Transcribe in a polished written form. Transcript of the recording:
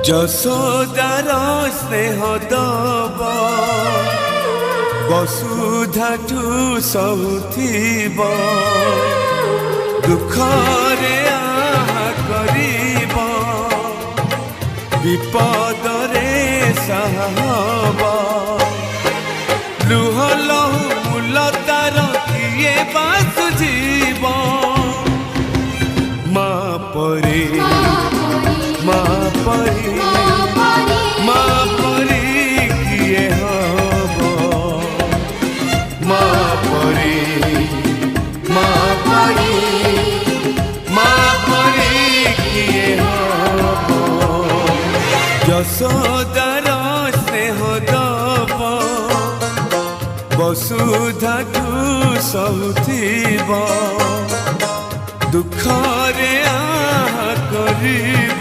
যশোদার স্নেহ দব বসুধাঠু সহুথিব দুঃখরে আহা করিব বিপদরে সাহা হব লুহ লহু মূলতার কিয়ে বাসুঝিব মা পরে মা পরে মা পরে কিয়ে হব মা পরে মা পরে মা পরে কিয়ে হব যশোদার স্নেহ দব বসুধাঠু সহুথিব দুঃখরে আহা করিব।